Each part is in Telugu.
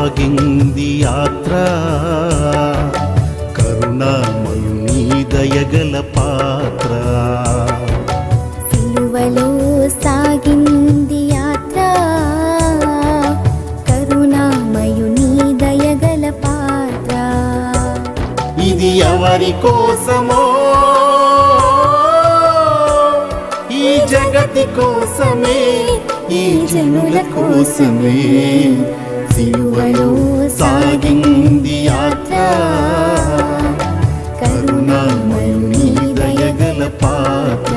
సాగింది యాత్ర కరుణామయుని దయగల పాత్ర. సిలువలో సాగింది యాత్ర కరుణామయుని దయగల పాత్ర. ఇది ఎవరి కోసమో, ఈ జగతి కోసమే, ఈ జనుల కోసమే. సిలువలో సాగింది యాత్ర కరుణామయుని దయగల పాత్ర.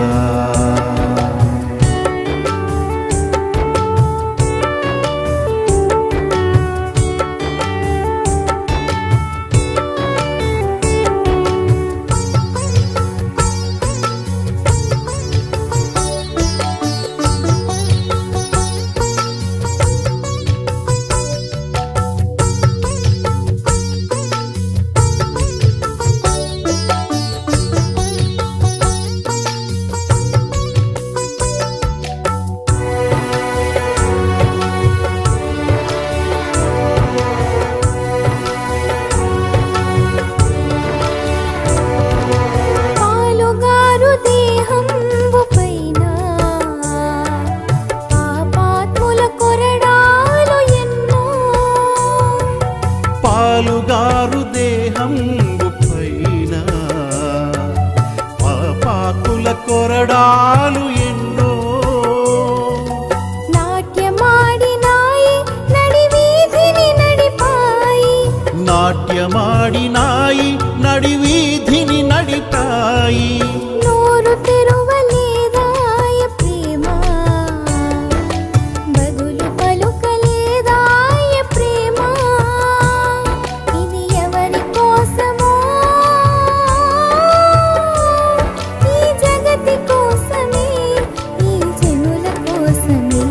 పాలుగారు దేహంబు పైన పాపాత్ముల కొరడాలు ఎన్నో. నాట్యమాడినాయి నడివీధిని నడిపాయి, నాట్యమాడినాయి నడివీధిని నడిపాయి. నోరు తెరువలేదాయ ప్రేమ, బదులు పలుకలేదాయ ప్రేమ. ఇది ఎవరి కోసమో, ఈ జగతి కోసమే, ఈ జనుల కోసమే.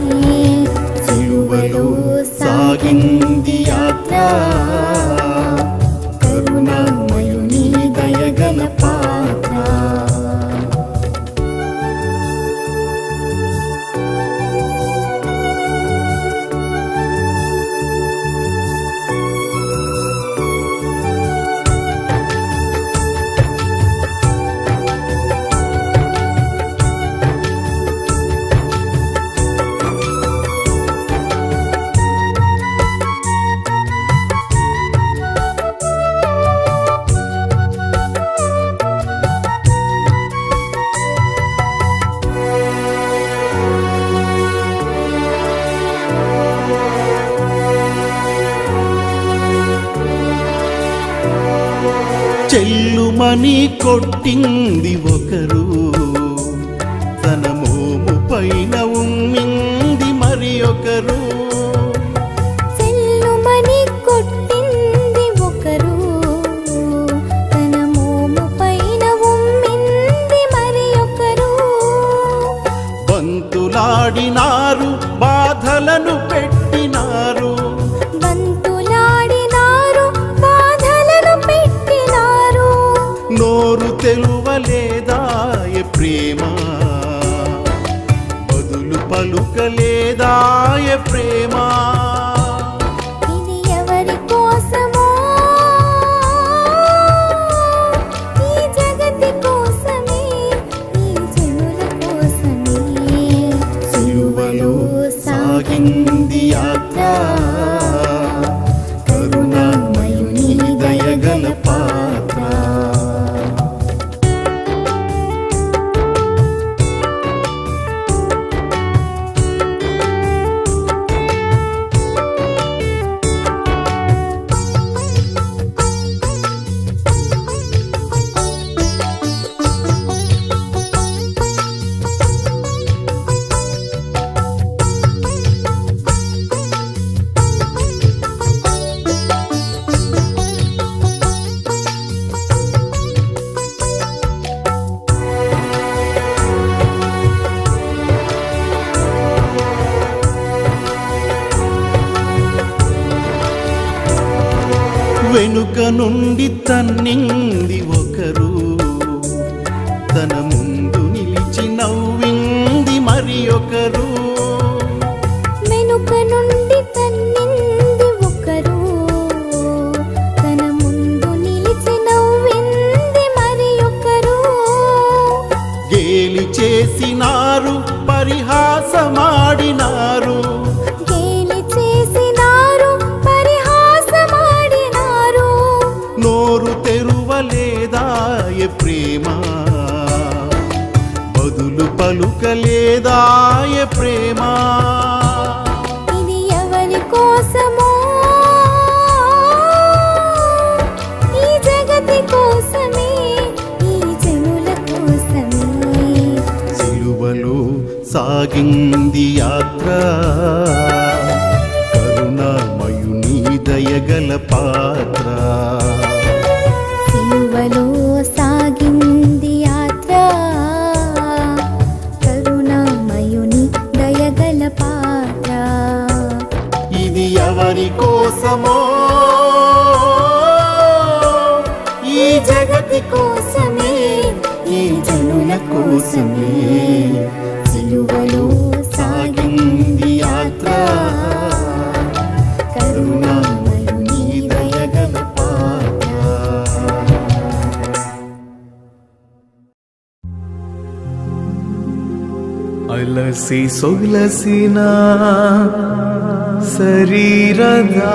సిలువలో సాగింది యాత్ర కరుణామయుని దయగల పాత్ర. చెల్లుమని కొట్టింది ఒకరు, తన మోము పైన ఉమ్మింది మరి ఒకరు. చెల్లుమని కొట్టింది ఒకరు, తన మోము పైన ఉమ్మింది మరి ఒకరు. బంతులాడినారు, బాధలను పెట్టినారు, నోరు తెలువలేదాయ ప్రేమ, బదులు పలుకలేదాయ ప్రేమ. ఇది ఎవరి కోసమో, ఈ జగతి కోసమే, ఈ జనుల కోసమే. సిలువలో సాగింది యాత్ర కరుణామయుని దయగల పాత్ర. వెనుక నుండి తన్నింది ఒకరు, తన ముందు నిలిచి నవ్వింది మరి ఒకరు. వెనుక నుండి తన్నింది ఒకరు, చేసినారు, పరిహాసమాడినారు. గేలి చేసినారు, పరిహాసమాడినారు. నోరు తెరువలేదాయె ప్రేమ, బదులు పలుకలేదాయె ప్రేమ. ఇది ఎవరి కోసమో, ఈ జగతి కోసమే, ఈ జనుల కోసమే. సిలువలో సాగింది యాత్ర, కరుణామయుని దయగల పాత్ర. సిలువలో సాగింది యాత్ర, కరుణామయుని దయగల పాత్ర. ఇది ఎవరి కోసమో, ఈ జగతి కోసమే, ఈ జనుల కోసమే. సిలువలో సాగింది యాత్ర, కరుణామయుని దయగల పాత్ర. అలసి సొగలసిన శరీరధారి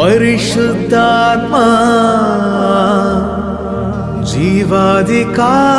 పరిశుద్ధాత్మ జీవాధికారి.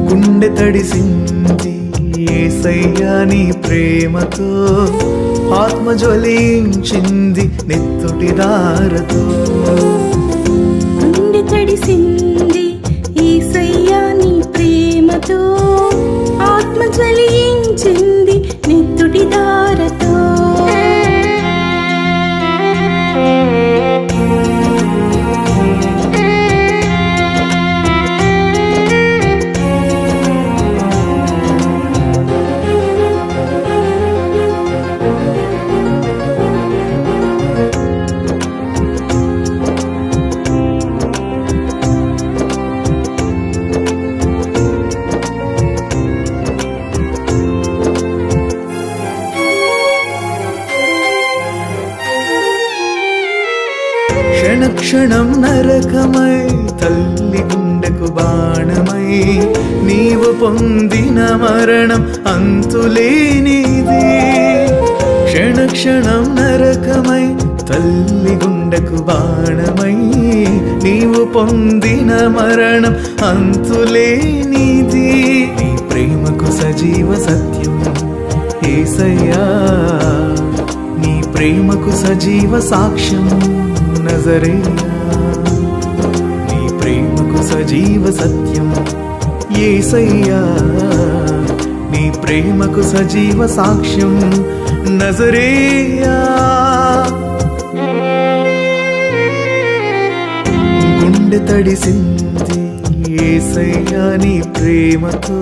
గుండె తడిసింది యేసయ్యా నీ ప్రేమతో, ఆత్మ జ్వలించింది నెత్తుటి దారతో. గుండె తడిసింది యేసయ్యా నీ ప్రేమతో, ఆత్మ జ్వలించింది నెత్తుటి దారతో. క్షణక్షణం నరకమై తల్లి గుండెకు బాణమై, నీవు పొందిన మరణం అంతులేనిది. క్షణక్షణం నరకమై తల్లి గుండెకు బాణమై, నీవు పొందిన మరణం అంతులేనిది. నీ ప్రేమకు సజీవ సత్యం యేసయ్యా, నీ ప్రేమకు సజీవ సాక్ష్యం నజరేయా. నీ ప్రేమకు సజీవ సత్యం యేసయ్యా, నీ ప్రేమకు సజీవ సాక్ష్యం నజరేయా. గుండె తడిసింది యేసయ్యా నీ ప్రేమతో,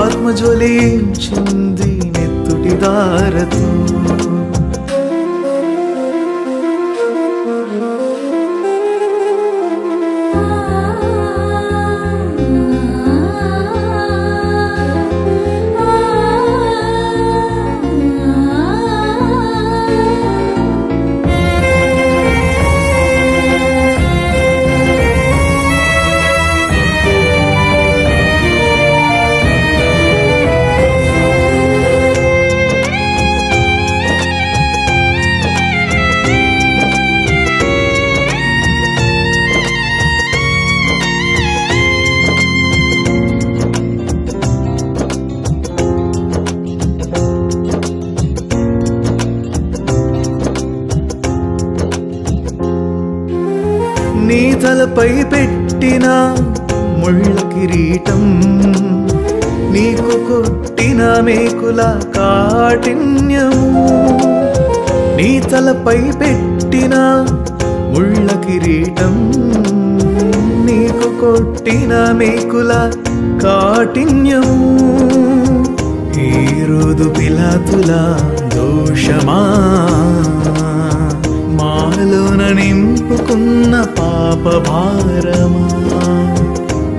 ఆత్మ జ్వలించింది నెత్తుటి దారతో. నీ తలపై పెట్టిన ముళ్ళ కిరీటం, నీకు కొట్టిన మేకుల కాఠిన్యము. నీ తలపై పెట్టిన ముళ్ళ కిరీటం నీకు కొట్టిన మేకుల కాఠిన్యము హేరోదు పిలాతుల దోషమా మాలోన నింపుకున్న పాప భారమా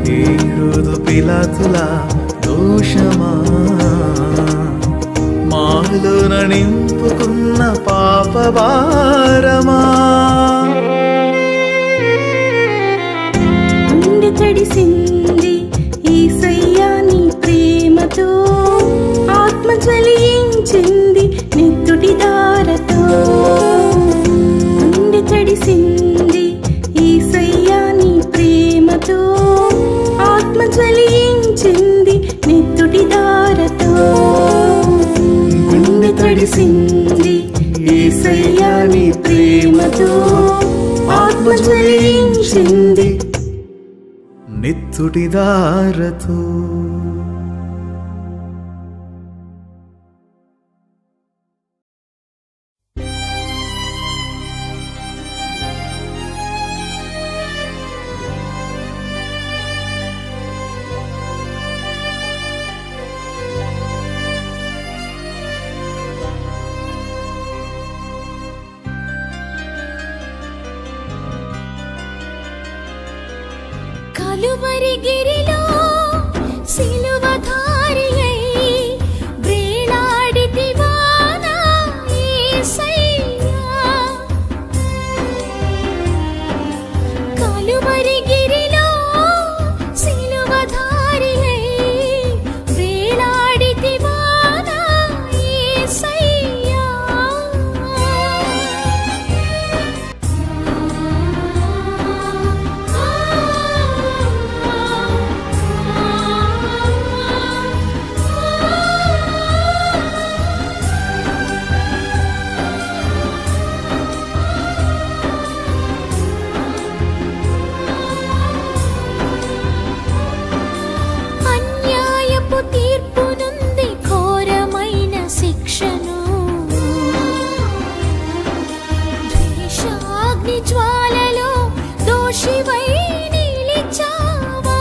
హేరోదు పిలాతుల దోషమా మాలోన నింపుకున్న పాప భారమా గుండె తడిసింది యేసయ్యా నీ ప్రేమతో ఆత్మ జ్వలించింది నెత్తుటి దారతో గుండె తడిసింది యేసయ్యా నీ ప్రేమతో ఆత్మ జ్వలించింది నెత్తుటి దారతో గుండె తడిసింది యేసయ్యా నీ ప్రేమతో ఆత్మ జ్వలించింది నెత్తుటి దారతో కలువరి గిరిలో సిలువధారియై వేలాడితివా నా యేసయ్యా కలువరి గిరిలో సిలువధారియై వేలాడితివా నా యేసయ్యా అన్యాయపు తీర్పు నుండి ఘోరమైన శిక్షను ద్వేషాగ్ని జ్వాలలో దోషివై నిలిచావా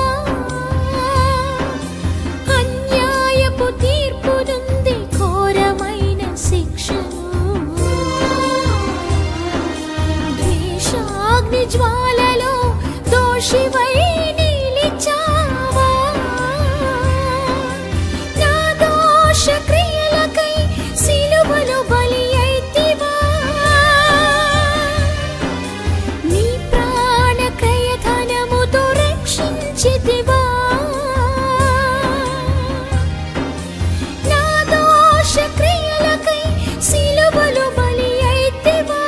అన్యాయపు తీర్పు నుండి ఘోరమైన శిక్షను ద్వేషాగ్ని జ్వాలలో దోషివై నిలిచావా నా దోష క్రియలకై సిలువలో బలి అయితివా నీ ప్రాణ క్రయధనముతో రక్షించితివా నా దోష క్రియలకై సిలువలో బలి అయితివా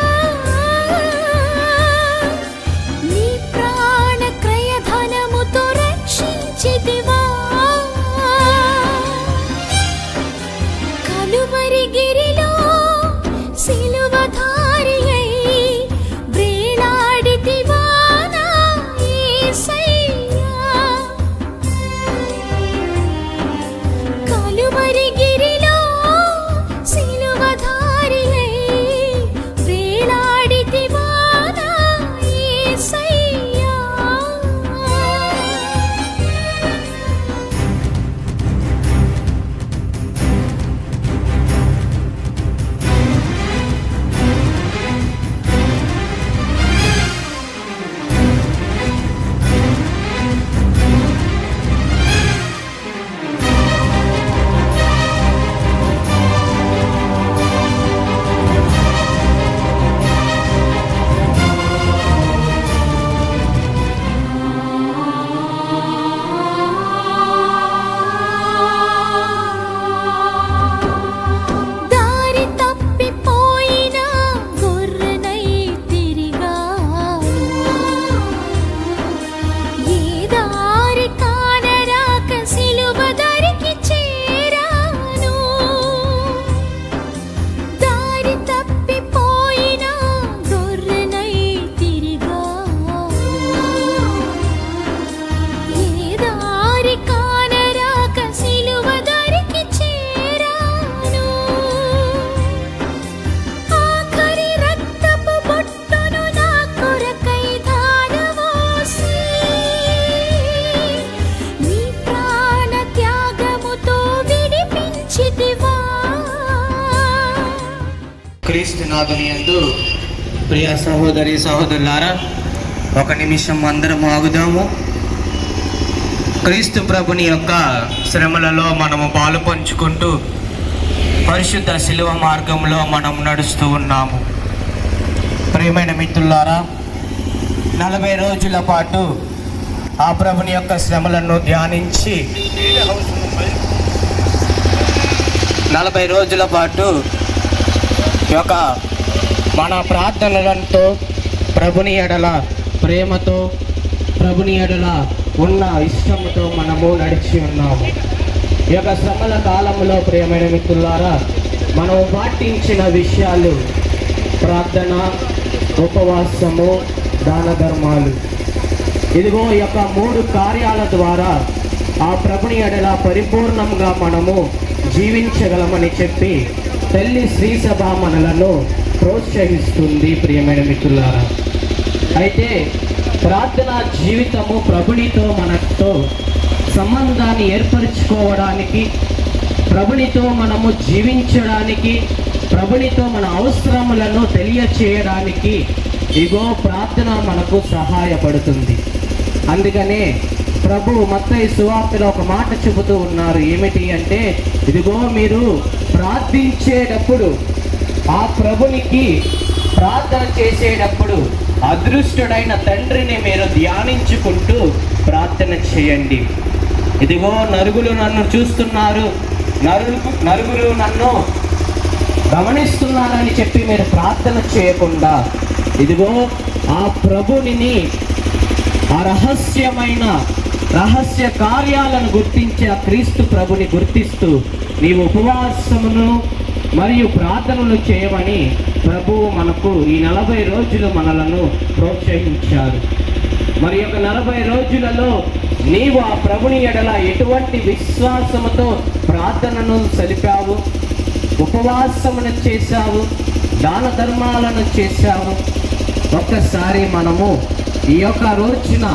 క్రీస్తునాథుని యందు ప్రియ సహోదరి సహోదరులారా, ఒక నిమిషం అందరం ఆగుదాము. క్రీస్తు ప్రభుని యొక్క శ్రమలలో మనము పాలు పంచుకుంటూ పరిశుద్ధ శిలువ మార్గంలో మనం నడుస్తూ ఉన్నాము. ప్రియమైన మిత్రులారా, 40 రోజుల పాటు ఆ ప్రభుని యొక్క శ్రమలను ధ్యానించి 40 రోజుల పాటు యొక్క మన ప్రార్థనలతో ప్రభుని ఎడల ప్రేమతో, ప్రభుని ఎడల ఉన్న ఇష్టంతో మనము నడిచి ఉన్నాము. ఈ యొక్క శ్రమల కాలంలో ప్రియమైన మిత్రులారా, మనం పాటించిన విషయాలు ప్రార్థన, ఉపవాసము, దాన ధర్మాలు. ఇదిగో ఈ యొక్క 3 కార్యాల ద్వారా ఆ ప్రభుని ఎడల పరిపూర్ణంగా మనము జీవించగలమని చెప్పి తల్లి శ్రీసభ మనలను ప్రోత్సహిస్తుంది. ప్రియమైన మిత్రులారా, అయితే ప్రార్థనా జీవితము ప్రభునితో మనతో సంబంధాన్ని ఏర్పరచుకోవడానికి, ప్రభునితో మనము జీవించడానికి, ప్రభునితో మన అవసరములను తెలియచేయడానికి ఇగో ప్రార్థన మనకు సహాయపడుతుంది. అందుకనే ప్రభు మత్తయి సువార్తలో ఒక మాట చెబుతూ ఉన్నారు. ఏమిటి అంటే, ఇదిగో మీరు ప్రార్థించేటప్పుడు, ఆ ప్రభునికి ప్రార్థన చేసేటప్పుడు అదృష్టుడైన తండ్రిని మీరు ధ్యానించుకుంటూ ప్రార్థన చేయండి. ఇదిగో నలుగురు నన్ను చూస్తున్నారు, నలుగురు నన్ను గమనిస్తున్నారని చెప్పి మీరు ప్రార్థన చేయకుండా, ఇదిగో ఆ ప్రభుని, ఆ రహస్య కార్యాలను గుర్తించే ఆ క్రీస్తు ప్రభుని గుర్తిస్తూ నీవు ఉపవాసమును మరియు ప్రార్థనలు చేయమని ప్రభువు మనకు ఈ 40 రోజులు మనలను ప్రోత్సహించారు. మరి యొక్క 40 రోజులలో నీవు ఆ ప్రభుని ఎడల ఎటువంటి విశ్వాసముతో ప్రార్థనను సలిపావు, ఉపవాసమును చేశావు, దాన ధర్మాలను చేశావు? ఒక్కసారి మనము ఈ యొక్క రోజున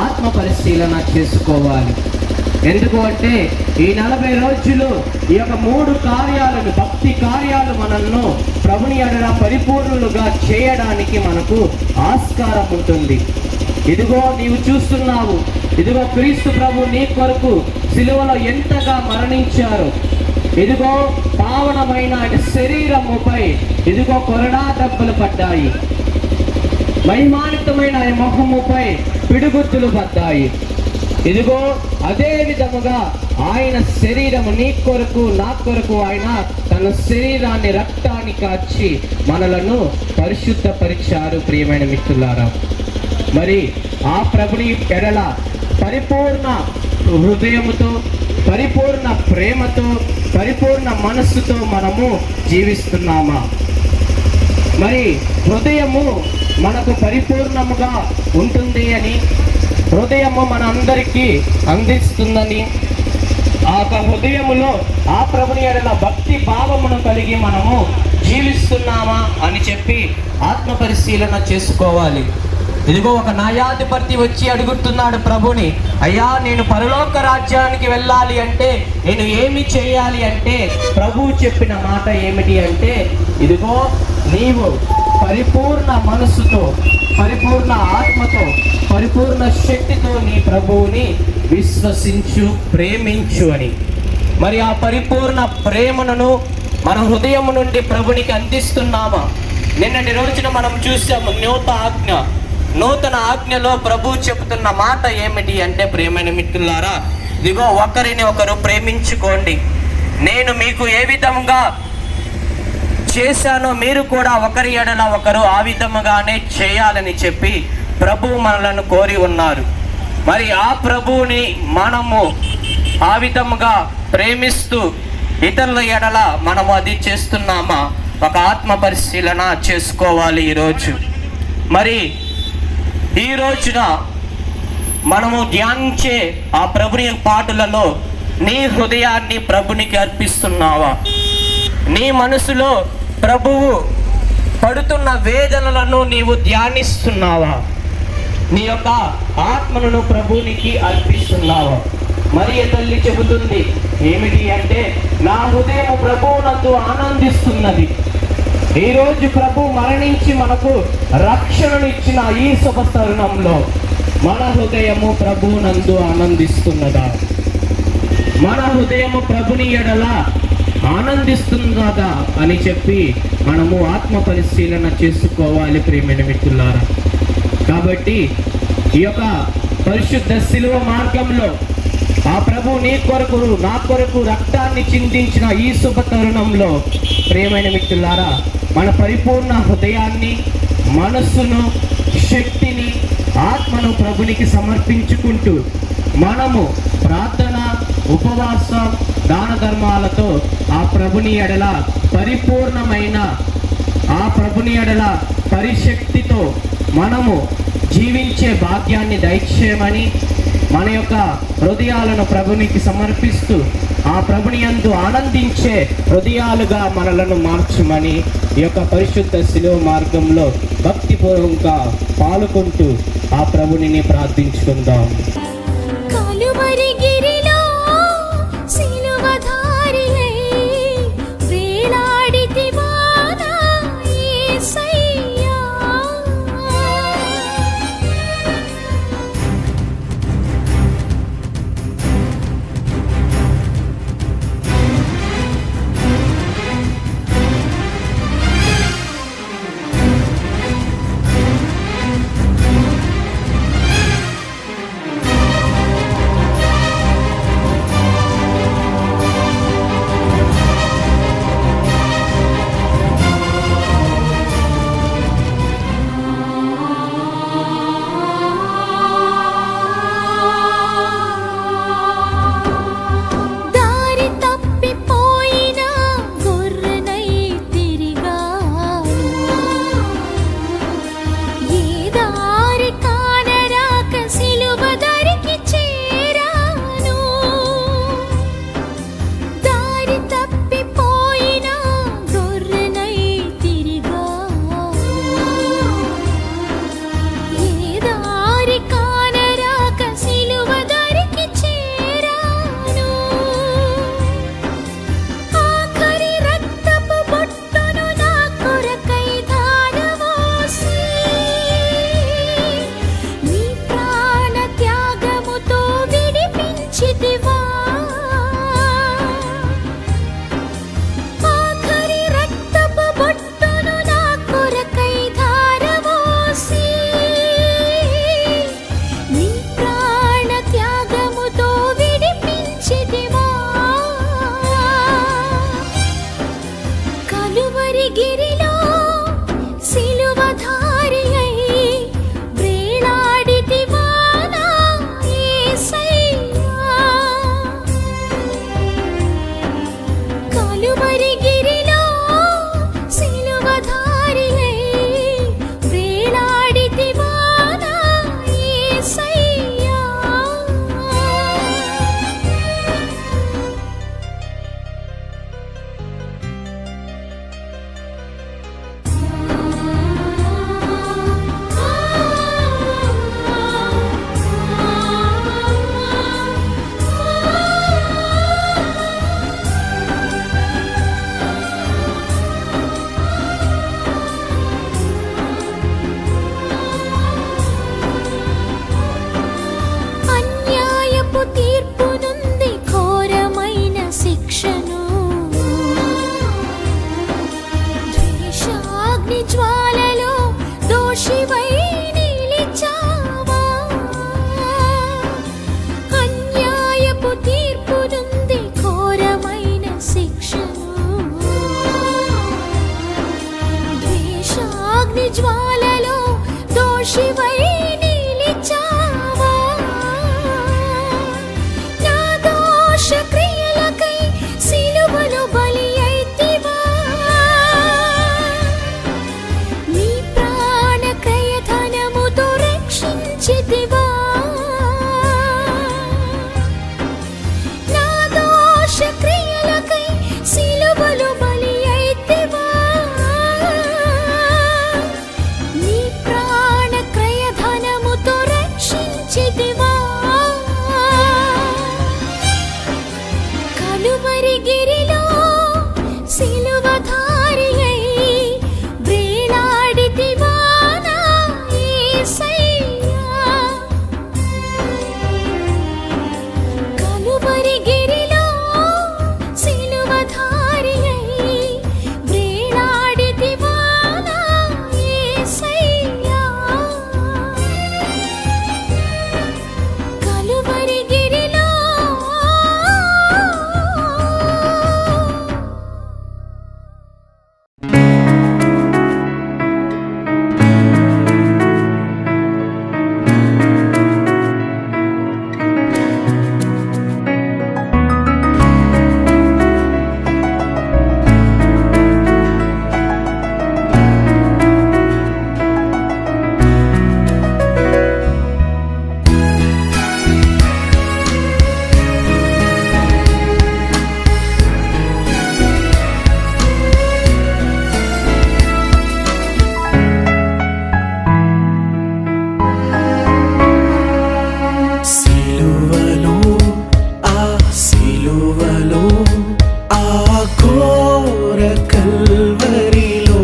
ఆత్మ పరిశీలన చేసుకోవాలి. ఎందుకు అంటే ఈ 40 రోజులు ఈ యొక్క 3 కార్యాలను, భక్తి కార్యాలు మనల్ని ప్రభుని ఎడల పరిపూర్ణులుగా చేయడానికి మనకు ఆస్కారం ఉంటుంది. ఇదిగో నీవు చూస్తున్నావు, ఇదిగో క్రీస్తు ప్రభు నీ కొరకు సిలువలో ఎంతగా మరణించారు. ఇదిగో పావనమైన శరీరముపై ఇదిగో కొరడా దెబ్బలు పడ్డాయి, మహిమానితమైన మొహముపై పిడుగుద్దులు పడ్డాయి. ఇదిగో అదే విధముగా ఆయన శరీరము నీ కొరకు, నా కొరకు ఆయన తన శరీరాన్ని, రక్తాన్ని కాచి మనలను పరిశుద్ధపరిచారు. ప్రియమైన మిత్రులారా, మరి ఆ ప్రభుని ఎడల పరిపూర్ణ హృదయముతో, పరిపూర్ణ ప్రేమతో, పరిపూర్ణ మనస్సుతో మనము జీవిస్తున్నామా? మరి హృదయము మనకు పరిపూర్ణముగా ఉంటుంది అని, హృదయము మన అందరికీ అందిస్తుందని, ఆ హృదయములో ఆ ప్రభుని ఎడల భక్తి భావమును కలిగి మనము జీవిస్తున్నామా అని చెప్పి ఆత్మ పరిశీలన చేసుకోవాలి. ఇదిగో ఒక న్యాయాధిపతి వచ్చి అడుగుతున్నాడు ప్రభుని, అయ్యా నేను పరలోక రాజ్యానికి వెళ్ళాలి అంటే నేను ఏమి చేయాలి అంటే, ప్రభువు చెప్పిన మాట ఏమిటి అంటే, ఇదిగో నీవు పరిపూర్ణ మనస్సుతో, పరిపూర్ణ ఆత్మతో, పరిపూర్ణ శక్తితో నీ ప్రభువుని విశ్వసించు, ప్రేమించు అని. మరి ఆ పరిపూర్ణ ప్రేమను మన హృదయం నుండి ప్రభునికి అందిస్తున్నామా? నిన్నటి రోజున మనం చూసాము నూతన ఆజ్ఞలో ప్రభు చెబుతున్న మాట ఏమిటి అంటే, ప్రియమైన మిత్రులారా, ఇదిగో ఒకరిని ఒకరు ప్రేమించుకోండి, నేను మీకు ఏ విధంగా చేశానో మీరు కూడా ఒకరి ఎడల ఒకరు ఆ విధముగానే చేయాలని చెప్పి ప్రభు మనలను కోరి ఉన్నారు. మరి ఆ ప్రభువుని మనము ఆ విధముగా ప్రేమిస్తూ ఇతరుల ఎడల మనము అది చేస్తున్నామా? ఒక ఆత్మ పరిశీలన చేసుకోవాలి ఈరోజు. మరి ఈ రోజున మనము ధ్యానించే ఆ ప్రభుని పాటలలో నీ హృదయాన్ని ప్రభునికి అర్పిస్తున్నావా? నీ మనసులో ప్రభువు పడుతున్న వేదనలను నీవు ధ్యానిస్తున్నావా? నీ యొక్క ఆత్మను ప్రభునికి అర్పిస్తున్నావా? మరియ తల్లి చెబుతుంది ఏమిటి అంటే, నా హృదయం ప్రభువునందు ఆనందిస్తున్నది, ఈరోజు ప్రభు మరణించి మనకు రక్షణను ఇచ్చిన ఈ శుభ తరుణంలో మన హృదయము ప్రభునందు ఆనందిస్తున్నదా? మన హృదయము ప్రభుని ఎడల ఆనందిస్తున్నదా అని చెప్పి మనము ఆత్మ పరిశీలన చేసుకోవాలి ప్రియమైన మిత్రులారా. కాబట్టి ఈ యొక్క పరిశుద్ధ శిలువ మార్గంలో ఆ ప్రభు నీ కొరకు నా కొరకు రక్తాన్ని చిందించిన ఈ శుభ తరుణంలో ప్రియమైన మిత్రులారా, మన పరిపూర్ణ హృదయాన్ని, మనస్సును, శక్తిని, ఆత్మను ప్రభునికి సమర్పించుకుంటూ మనము ప్రార్థన, ఉపవాసం, దాన ధర్మాలతో ఆ ప్రభుని ఎడల పరిపూర్ణమైన ఆ ప్రభుని ఎడల పరిశక్తితో మనము జీవించే భాగ్యాన్ని దయచేయమని, మన యొక్క హృదయాలను ప్రభునికి సమర్పిస్తూ ఆ ప్రభుని యందు ఆనందించే హృదయాలుగా మనలను మార్చమని ఈ యొక్క పరిశుద్ధ శిలువ మార్గంలో భక్తిపూర్వకంగా పాల్గొంటూ ఆ ప్రభుని ప్రార్థించుకుందాం. కలువరి గిరిలో సిలువధారియై వేలాడితివా నా యేసయ్యా. సిలువలో సిలువలో ఆ ఘోర కల్వరిలో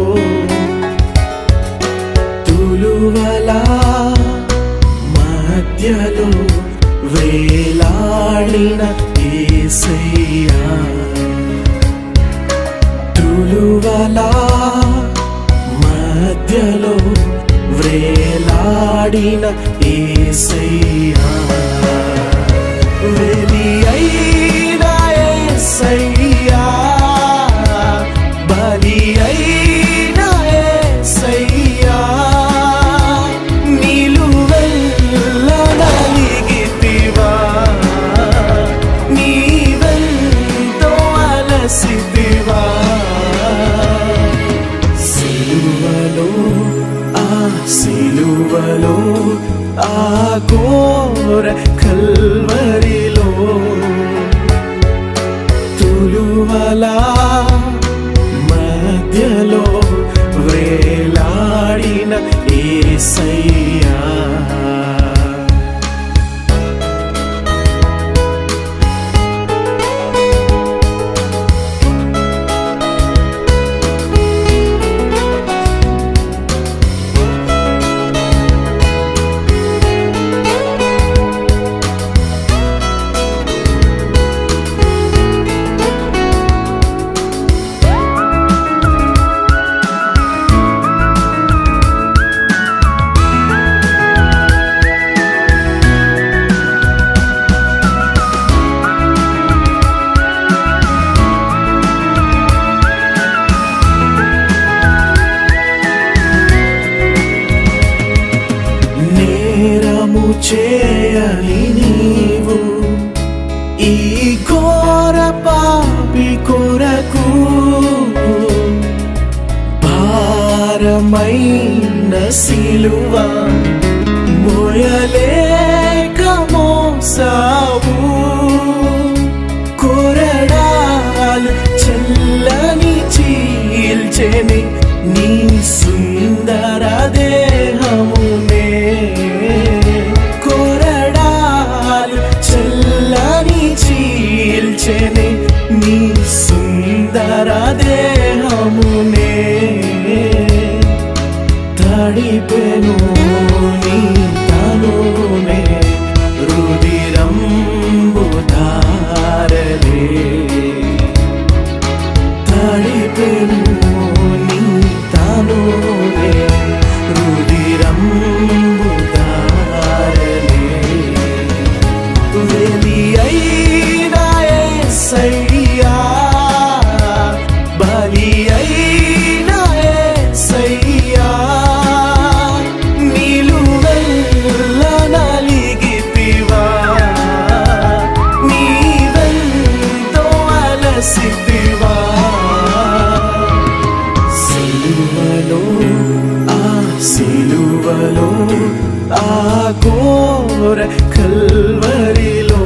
తులువల మధ్యలో వేలాడిన యేసయ్యా, తులువల మధ్యలో వేలాడిన యేసయ్యా, వెలి అయిన యేసయ్యా, బలి అయిన యేసయ్యా, నిలువెల్ల నలిగితివా, నీవెంతో అలసితివా, సిలువలో సిలువలో ఆ ఘోర కల్వరిలో తులువల మధ్యలో వేలాడిన యేసయ్యా, చేయని నీవు ఈ ఘోర పాపి కొరకు భారమైన సిలువ మోయలేక మోసావు, కొరడాలు చల్లని చీల్చెని నీ సుందర దేహమునే, చీల్చెని నీ సుందర దేహమునే, తడిపెను నీ తనునే రుధిరంబు ధారలే, తడిపెను నీ తనునే రుధిరంబు ధారలే, వెలి అయిన యేసయ్యా, బలి అయిన యేసయ్యా, నిలువెల్ల నలిగితివా, నీవెంతో అలసితివా, సిలువలో సిలువలో ఆ ఘోర కల్వరిలో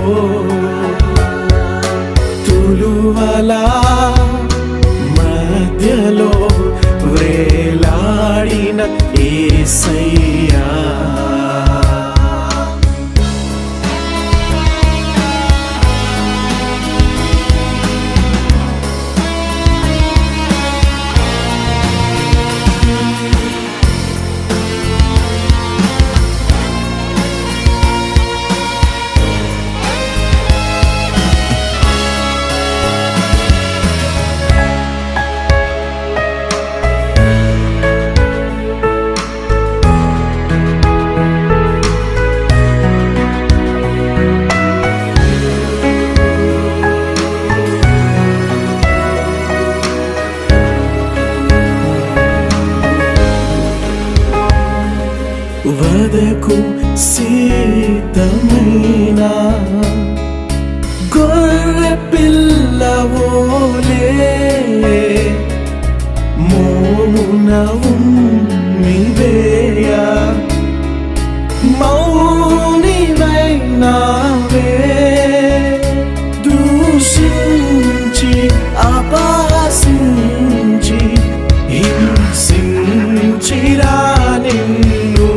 తులువల మధ్యలో వేలాడిన యేసయ్యా, వదకు సీతమైన గొర్రె పిల్లవోలే మోమున ఉమ్మివేయ మౌనివైనావే, దూషించి అపహసించి హింసించిరా నిన్ను,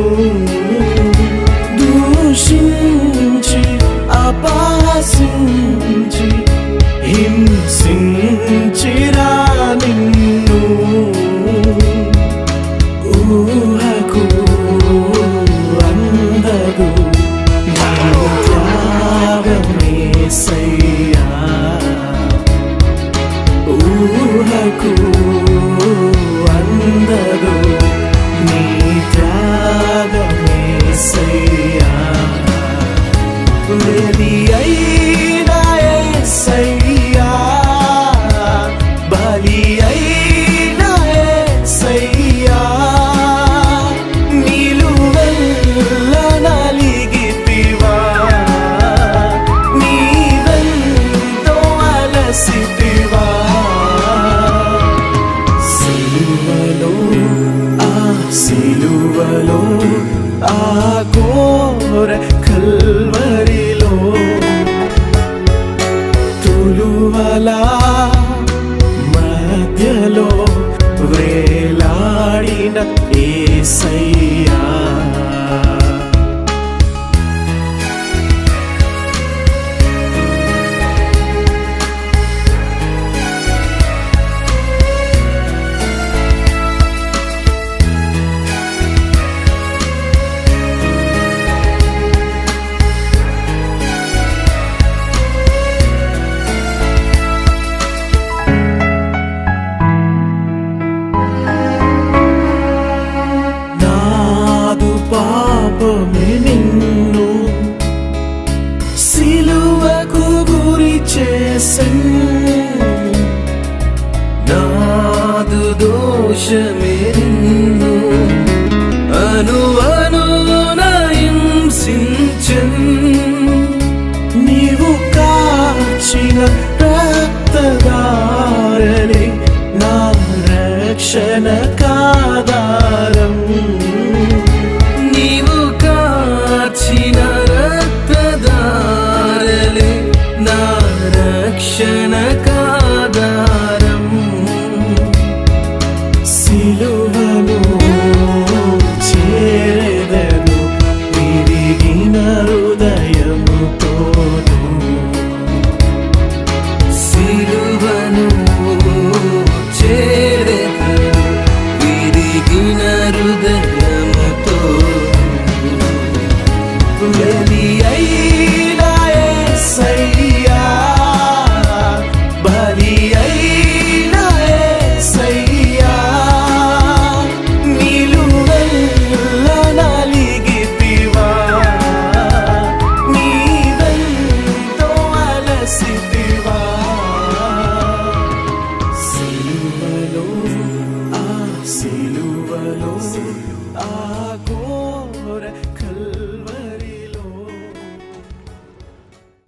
సిలువలో